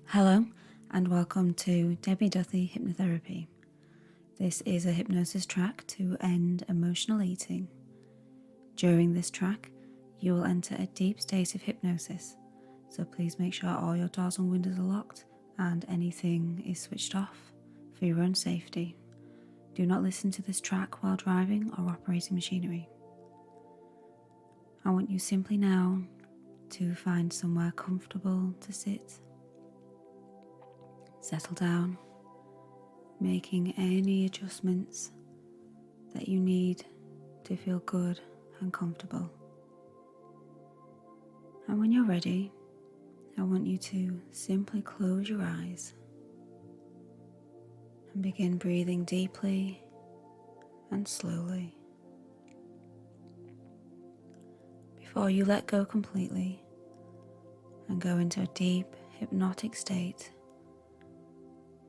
Hello and welcome to Debbie Duthie Hypnotherapy. This is a hypnosis track to end emotional eating. During this track, you will enter a deep state of hypnosis, so please make sure all your doors and windows are locked and anything is switched off for your own safety. Do not listen to this track while driving or operating machinery. I want you simply now to find somewhere comfortable to sit. Settle down, making any adjustments that you need to feel good and comfortable. And when you're ready, I want you to simply close your eyes and begin breathing deeply and slowly. Before you let go completely and go into a deep hypnotic state,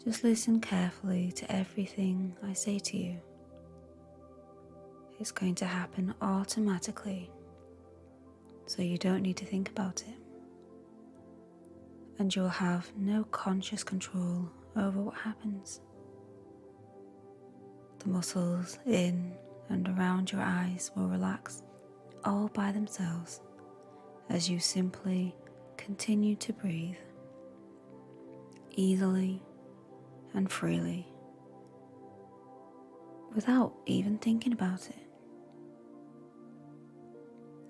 just listen carefully to everything I say to you. It's going to happen automatically, so you don't need to think about it. And you'll have no conscious control over what happens. The muscles in and around your eyes will relax all by themselves as you simply continue to breathe easily and freely without even thinking about it.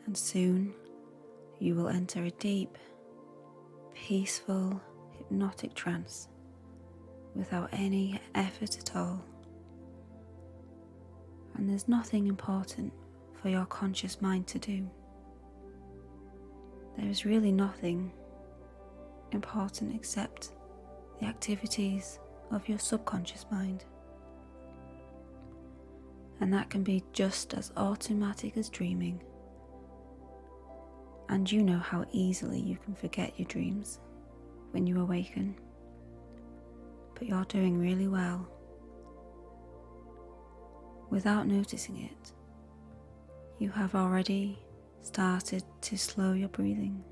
And soon you will enter a deep, peaceful, hypnotic trance without any effort at all. And there's nothing important for your conscious mind to do. There is really nothing important except the activities of your subconscious mind. And that can be just as automatic as dreaming. And you know how easily you can forget your dreams when you awaken. But you're doing really well. Without noticing it, you have already started to slow your breathing.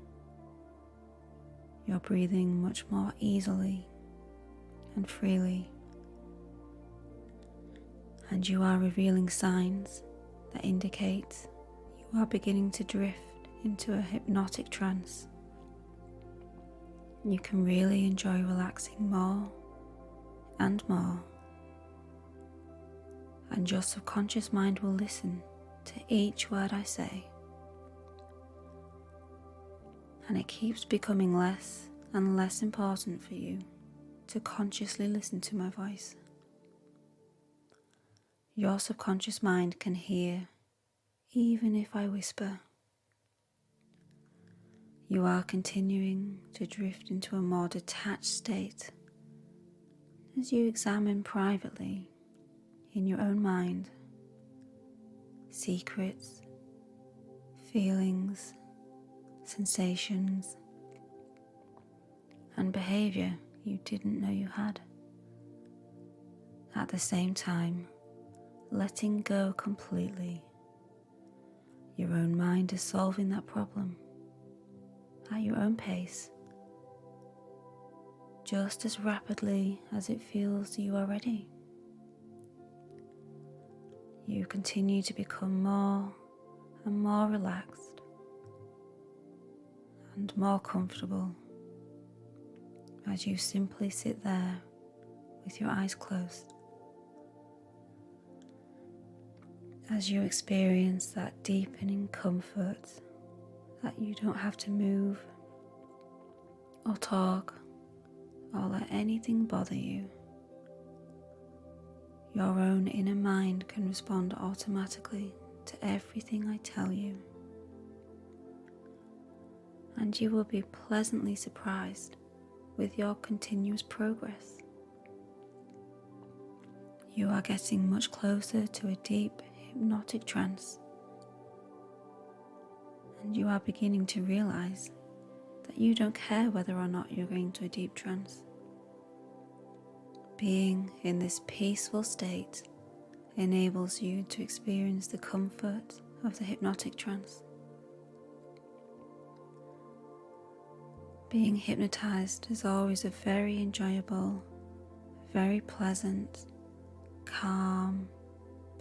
You're breathing much more easily and freely. And you are revealing signs that indicate you are beginning to drift into a hypnotic trance. You can really enjoy relaxing more and more. And your subconscious mind will listen to each word I say. And it keeps becoming less and less important for you to consciously listen to my voice. Your subconscious mind can hear even if I whisper. You are continuing to drift into a more detached state as you examine privately in your own mind secrets, feelings, sensations, and behavior you didn't know you had. At the same time, letting go completely. Your own mind is solving that problem at your own pace, just as rapidly as it feels you are ready. You continue to become more and more relaxed and more comfortable as you simply sit there with your eyes closed. As you experience that deepening comfort that you don't have to move or talk or let anything bother you, your own inner mind can respond automatically to everything I tell you. And you will be pleasantly surprised with your continuous progress. You are getting much closer to a deep hypnotic trance, and you are beginning to realize that you don't care whether or not you're going to a deep trance. Being in this peaceful state enables you to experience the comfort of the hypnotic trance. Being hypnotized is always a very enjoyable, very pleasant, calm,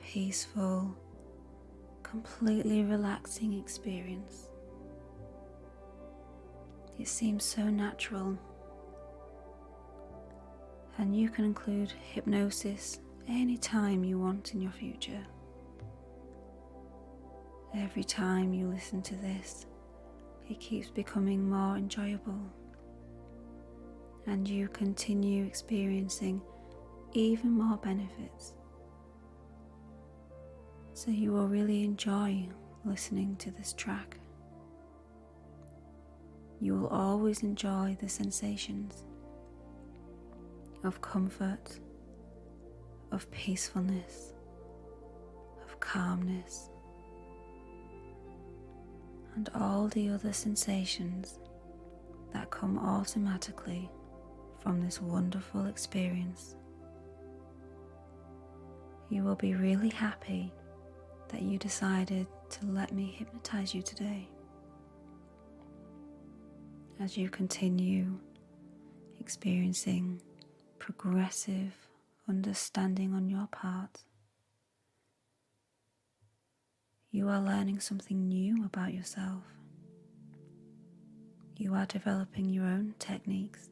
peaceful, completely relaxing experience. It seems so natural, and you can include hypnosis anytime you want in your future. Every time you listen to this, it keeps becoming more enjoyable, and you continue experiencing even more benefits. So you will really enjoy listening to this track. You will always enjoy the sensations of comfort, of peacefulness, of calmness, and all the other sensations that come automatically from this wonderful experience. You will be really happy that you decided to let me hypnotize you today. As you continue experiencing progressive understanding on your part, you are learning something new about yourself. You are developing your own techniques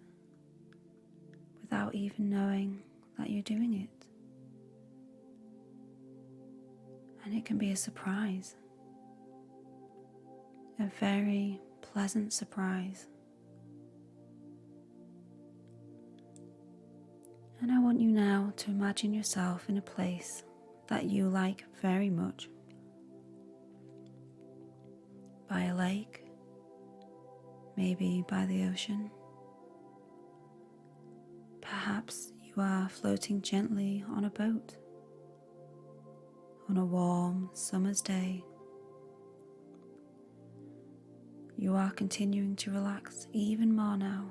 without even knowing that you're doing it. And it can be a surprise, a very pleasant surprise. And I want you now to imagine yourself in a place that you like very much. By a lake, maybe by the ocean. Perhaps you are floating gently on a boat on a warm summer's day. You are continuing to relax even more now,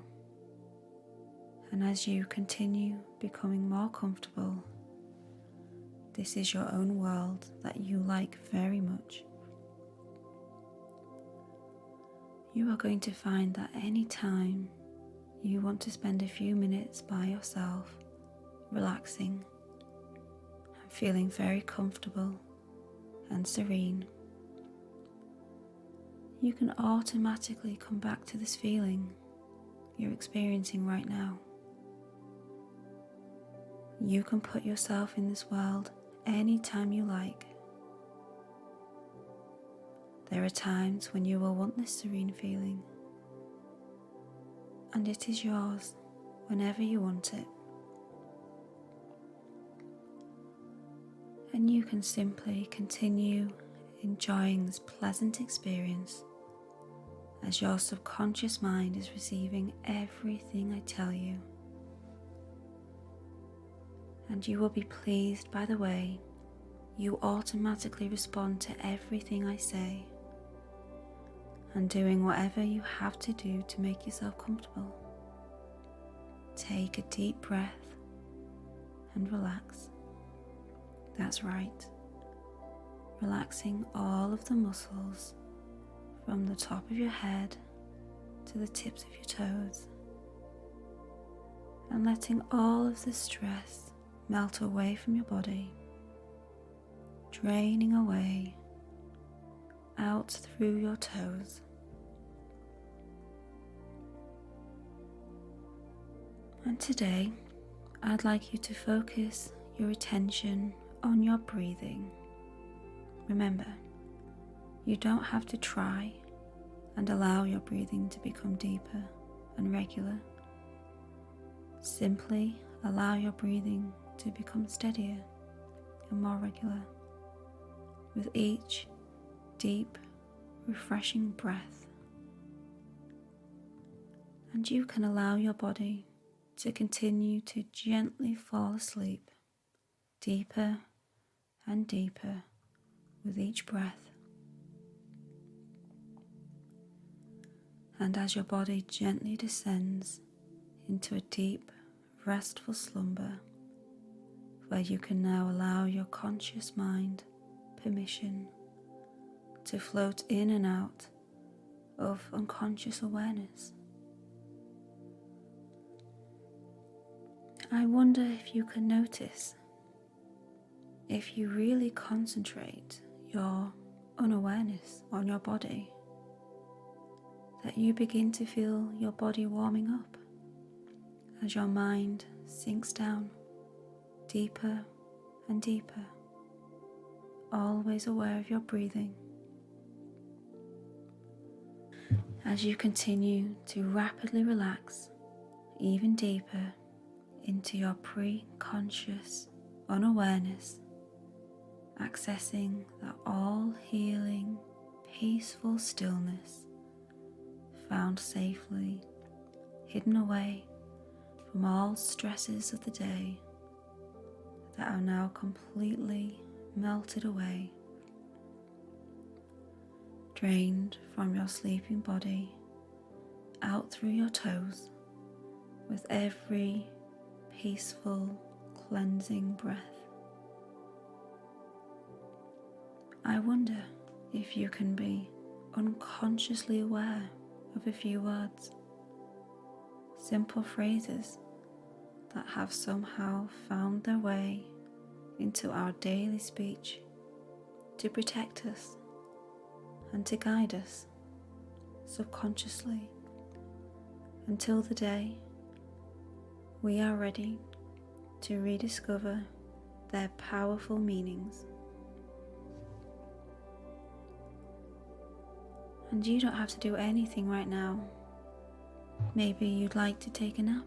and as you continue becoming more comfortable, this is your own world that you like very much. You are going to find that any time you want to spend a few minutes by yourself, relaxing and feeling very comfortable and serene, you can automatically come back to this feeling you're experiencing right now. You can put yourself in this world anytime you like. There are times when you will want this serene feeling, and it is yours whenever you want it. And you can simply continue enjoying this pleasant experience as your subconscious mind is receiving everything I tell you. And you will be pleased by the way you automatically respond to everything I say, and doing whatever you have to do to make yourself comfortable. Take a deep breath and relax. That's right. Relaxing all of the muscles from the top of your head to the tips of your toes, and letting all of the stress melt away from your body, draining away out through your toes. And today, I'd like you to focus your attention on your breathing. Remember, you don't have to try and allow your breathing to become deeper and regular. Simply allow your breathing to become steadier and more regular with each deep, refreshing breath. And you can allow your body to continue to gently fall asleep, deeper and deeper with each breath. And as your body gently descends into a deep, restful slumber, where you can now allow your conscious mind permission to float in and out of unconscious awareness, I wonder if you can notice, if you really concentrate your unawareness on your body, that you begin to feel your body warming up as your mind sinks down deeper and deeper, always aware of your breathing. As you continue to rapidly relax even deeper into your pre-conscious unawareness, accessing the all-healing, peaceful stillness found safely hidden away from all stresses of the day that are now completely melted away, drained from your sleeping body out through your toes with every peaceful, cleansing breath. I wonder if you can be unconsciously aware of a few words, simple phrases that have somehow found their way into our daily speech to protect us and to guide us subconsciously until the day we are ready to rediscover their powerful meanings. And you don't have to do anything right now. Maybe you'd like to take a nap,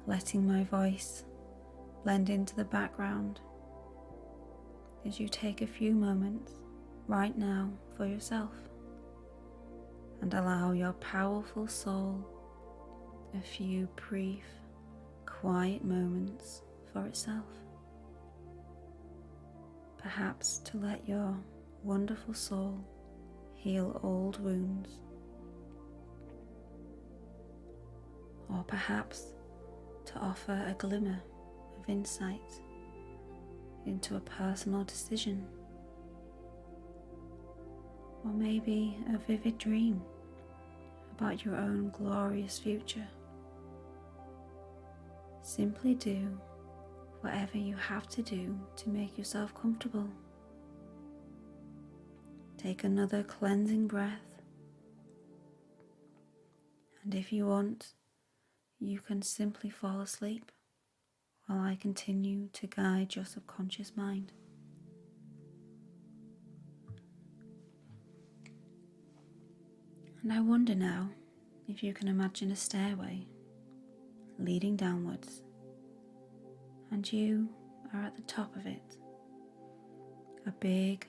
letting my voice blend into the background as you take a few moments right now for yourself and allow your powerful soul a few brief, quiet moments for itself. Perhaps to let your wonderful soul heal old wounds, or perhaps to offer a glimmer of insight into a personal decision, or maybe a vivid dream about your own glorious future. Simply do whatever you have to do to make yourself comfortable. Take another cleansing breath, and if you want, you can simply fall asleep while I continue to guide your subconscious mind. And I wonder now if you can imagine a stairway leading downwards, and you are at the top of it. A big,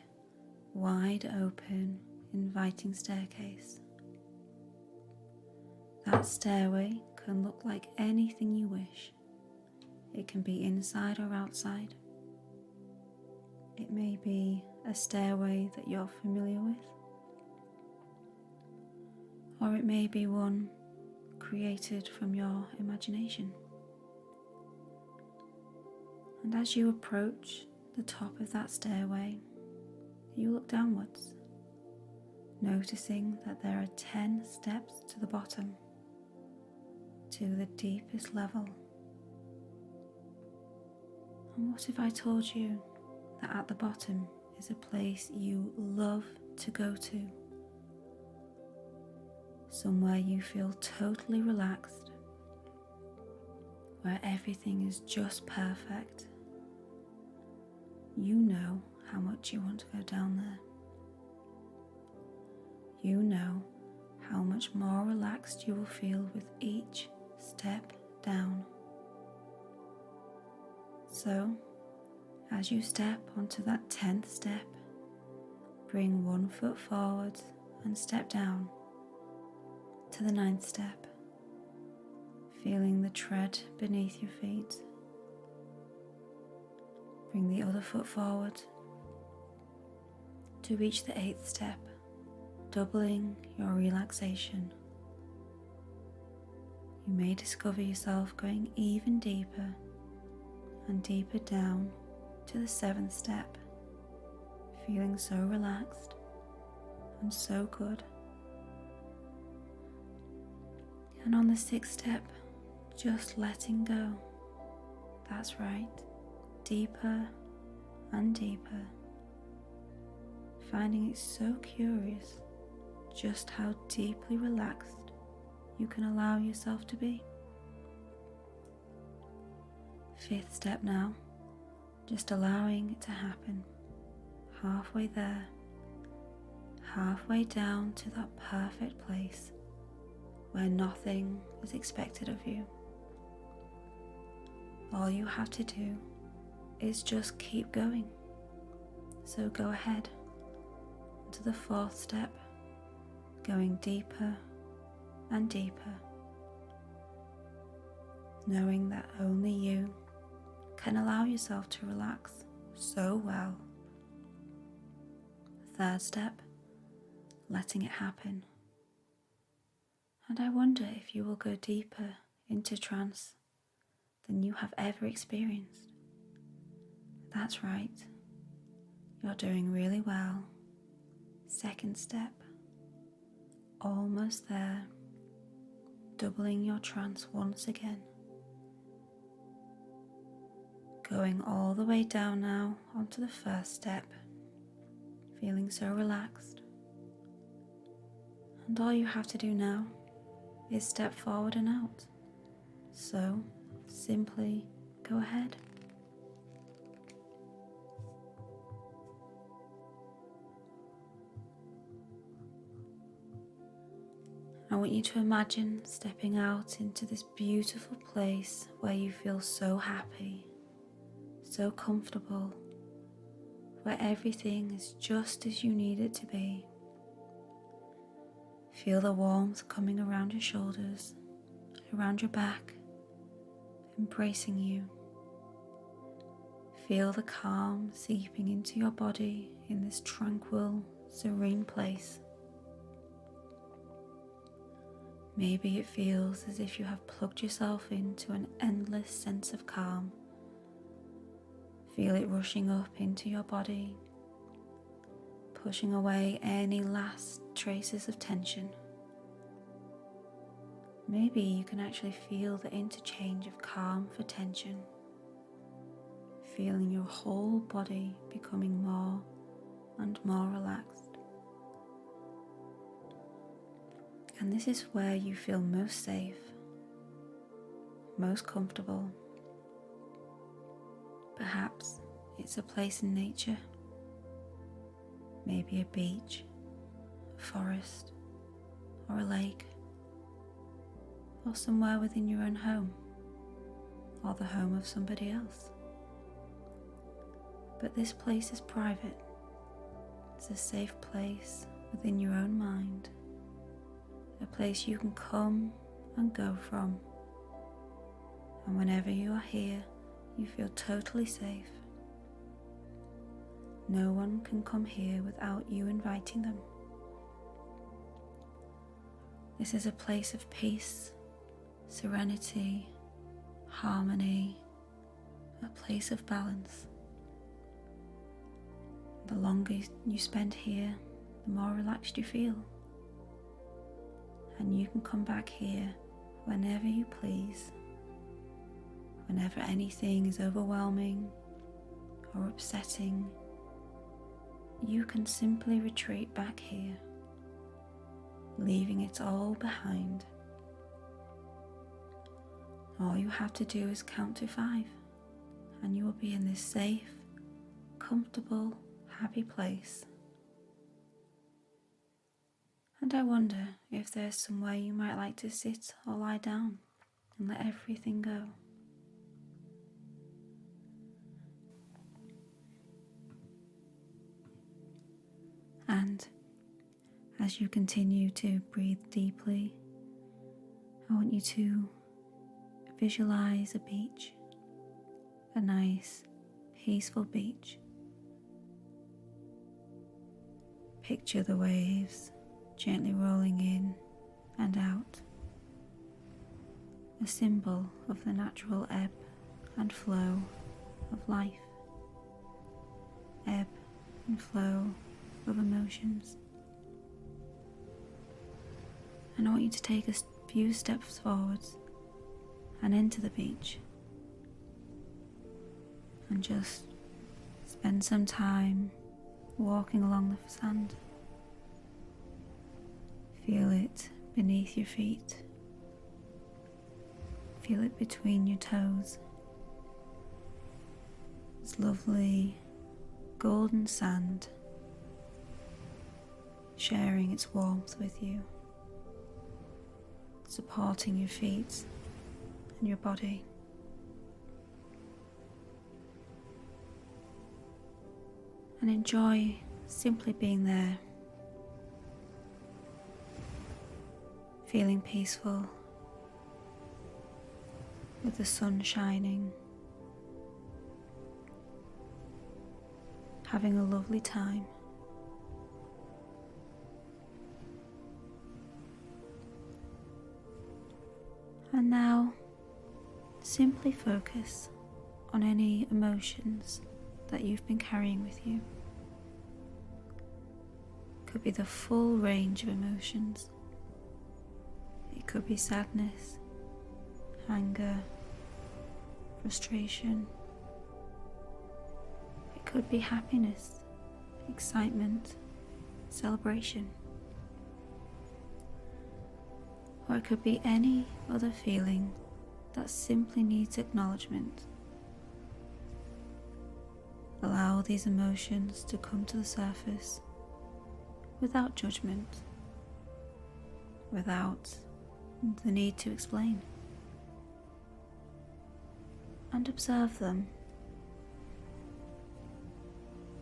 wide open, inviting staircase. That stairway can look like anything you wish. It can be inside or outside. It may be a stairway that you're familiar with, or it may be one created from your imagination. And as you approach the top of that stairway, you look downwards, noticing that there are 10 steps to the bottom, to the deepest level. And what if I told you that at the bottom is a place you love to go to? Somewhere you feel totally relaxed, where everything is just perfect. You know how much you want to go down there. You know how much more relaxed you will feel with each step down. So, as you step onto that 10th step, bring one foot forward and step down to the 9th step, feeling the tread beneath your feet. Bring the other foot forward to reach the 8th step, doubling your relaxation. You may discover yourself going even deeper and deeper down to the 7th step, feeling so relaxed and so good. And on the 6th step, Just letting go. That's right. Deeper and deeper. Finding it so curious just how deeply relaxed you can allow yourself to be. 5th step now, just allowing it to happen. Halfway there, halfway down to that perfect place where nothing is expected of you. All you have to do is just keep going. So go ahead to the 4th step, going deeper and deeper, knowing that only you can allow yourself to relax so well. 3rd step, letting it happen. And I wonder if you will go deeper into trance than you have ever experienced. That's right, you're doing really well. 2nd step, almost there, doubling your trance once again. Going all the way down now onto the 1st step, feeling so relaxed. And all you have to do now is step forward and out. So simply go ahead. I want you to imagine stepping out into this beautiful place where you feel so happy, so comfortable, where everything is just as you need it to be. Feel the warmth coming around your shoulders, around your back, embracing you. Feel the calm seeping into your body in this tranquil, serene place. Maybe it feels as if you have plugged yourself into an endless sense of calm. Feel it rushing up into your body, pushing away any last traces of tension. Maybe you can actually feel the interchange of calm for tension, feeling your whole body becoming more and more relaxed. And this is where you feel most safe, most comfortable. Perhaps it's a place in nature, maybe a beach, a forest, or a lake, or somewhere within your own home, or the home of somebody else. But this place is private. It's a safe place within your own mind, a place you can come and go from. And whenever you are here, you feel totally safe. No one can come here without you inviting them. This is a place of peace, serenity, harmony, a place of balance. The longer you spend here, the more relaxed you feel. And you can come back here whenever you please. Whenever anything is overwhelming or upsetting, you can simply retreat back here, leaving it all behind. All you have to do is count to 5, and you will be in this safe, comfortable, happy place. And I wonder if there's somewhere you might like to sit or lie down and let everything go. And as you continue to breathe deeply, I want you to visualize a beach, a nice, peaceful beach. Picture the waves gently rolling in and out, a symbol of the natural ebb and flow of life, ebb and flow of emotions. And I want you to take a few steps forwards and enter the beach and just spend some time walking along the sand. Feel it beneath your feet. Feel it between your toes. It's lovely golden sand sharing its warmth with you, supporting your feet and your body. And enjoy simply being there, feeling peaceful with the sun shining, having a lovely time. And now, simply focus on any emotions that you've been carrying with you. It could be the full range of emotions. It could be sadness, anger, frustration. It could be happiness, excitement, celebration. Or it could be any other feeling that simply needs acknowledgement. Allow these emotions to come to the surface without judgment, without the need to explain. And observe them.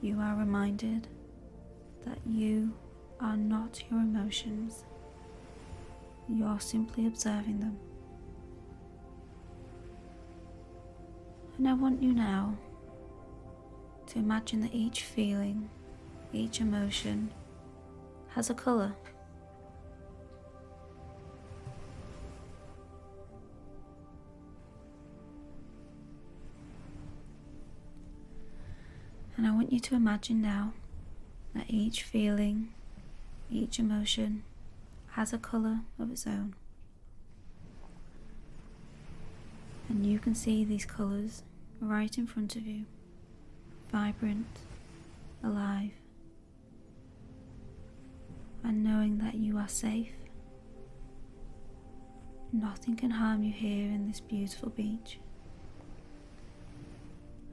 You are reminded that you are not your emotions. You are simply observing them. And I want you now to imagine that each feeling, each emotion has a colour. And I want you to imagine now that each feeling, each emotion has a colour of its own. And you can see these colours right in front of you, vibrant, alive, and knowing that you are safe. Nothing can harm you here in this beautiful beach,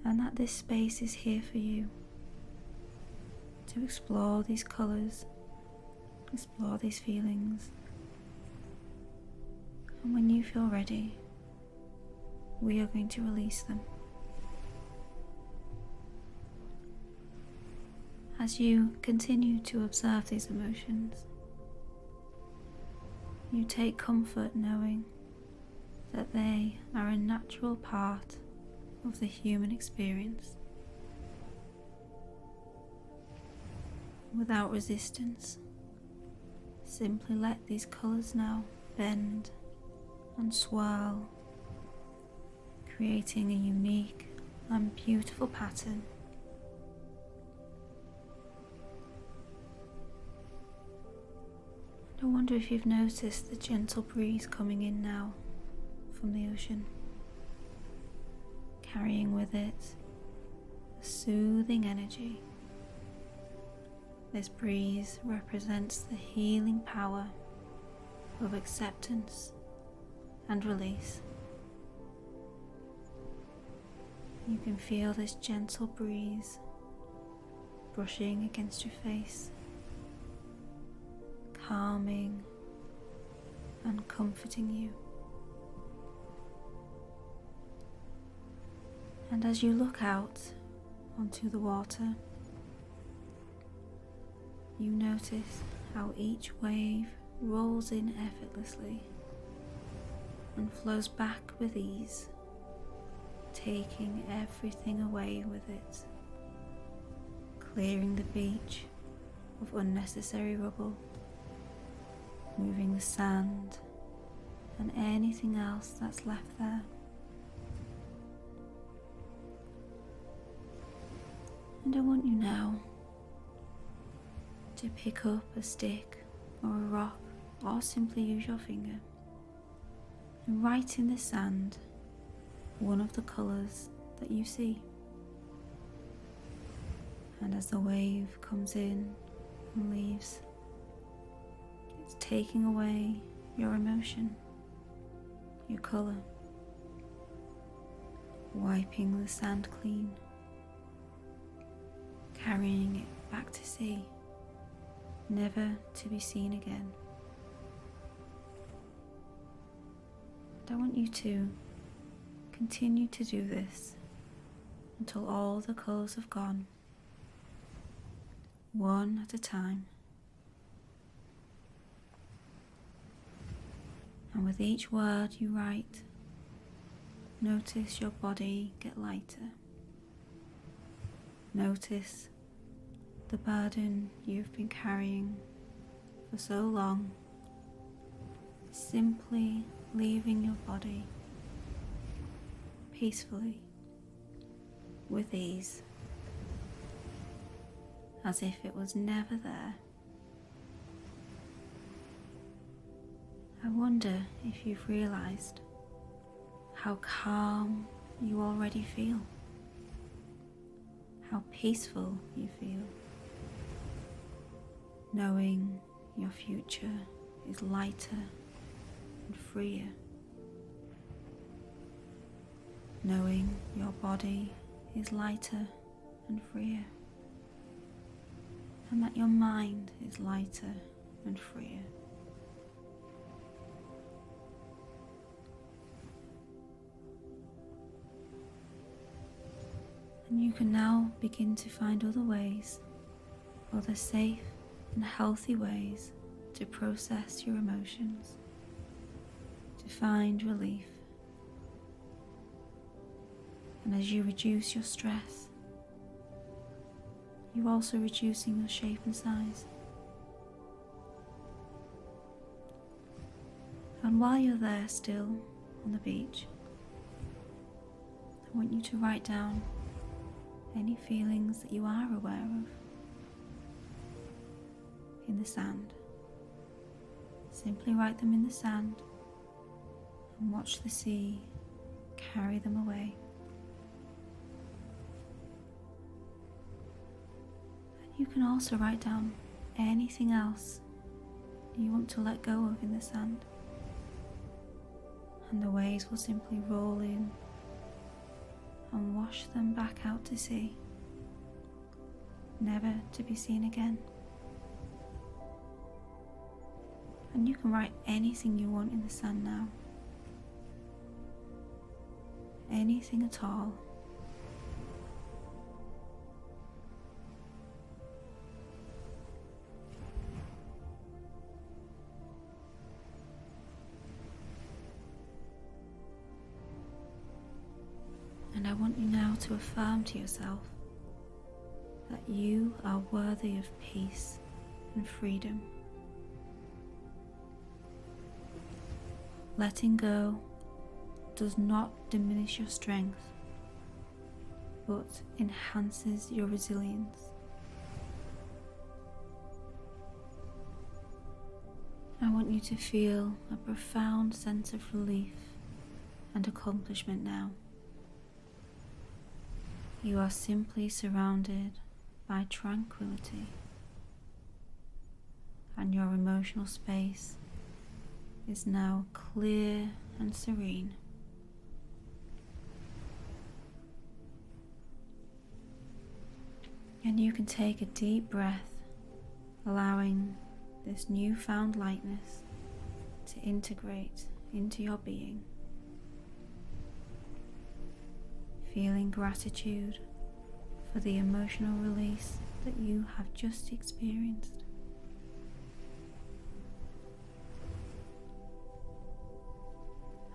and that this space is here for you to explore these colours, explore these feelings. And when you feel ready, we are going to release them. As you continue to observe these emotions, you take comfort knowing that they are a natural part of the human experience. Without resistance, simply let these colours now bend and swirl, creating a unique and beautiful pattern. I wonder if you've noticed the gentle breeze coming in now from the ocean, carrying with it a soothing energy. This breeze represents the healing power of acceptance and release. You can feel this gentle breeze brushing against your face, calming and comforting you. And as you look out onto the water, you notice how each wave rolls in effortlessly and flows back with ease, taking everything away with it, clearing the beach of unnecessary rubble, moving the sand and anything else that's left there. And I want you now to pick up a stick or a rock, or simply use your finger, and write in the sand one of the colours that you see. And as the wave comes in and leaves, it's taking away your emotion, your colour, wiping the sand clean, carrying it back to sea, never to be seen again. And I want you to continue to do this until all the colours have gone, one at a time. And with each word you write, notice your body get lighter. Notice the burden you've been carrying for so long, simply leaving your body peacefully, with ease, as if it was never there. I wonder if you've realized how calm you already feel, how peaceful you feel, knowing your future is lighter and freer, knowing your body is lighter and freer, and that your mind is lighter and freer. And you can now begin to find other ways, other safe and healthy ways to process your emotions, to find relief. And as you reduce your stress, you're also reducing your shape and size. And while you're there still on the beach, I want you to write down any feelings that you are aware of in the sand. Simply write them in the sand and watch the sea carry them away. And you can also write down anything else you want to let go of in the sand, and the waves will simply roll in and wash them back out to sea, never to be seen again. And you can write anything you want in the sand now, anything at all. And I want you now to affirm to yourself that you are worthy of peace and freedom. Letting go does not diminish your strength, but enhances your resilience. I want you to feel a profound sense of relief and accomplishment now. You are simply surrounded by tranquility, and your emotional space is now clear and serene. And you can take a deep breath, allowing this newfound lightness to integrate into your being. Feeling gratitude for the emotional release that you have just experienced.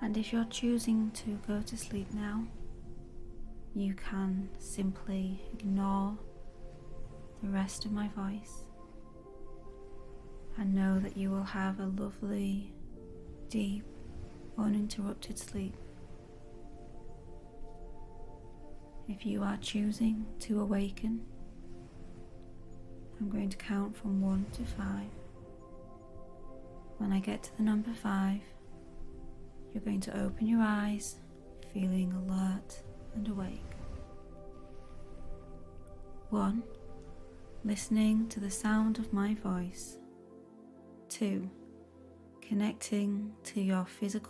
And if you're choosing to go to sleep now, you can simply ignore the rest of my voice and know that you will have a lovely, deep, uninterrupted sleep. If you are choosing to awaken, I'm going to count from 1 to 5. When I get to the number 5, You're going to open your eyes, feeling alert and awake. 1. Listening to the sound of my voice. 2. Connecting to your physical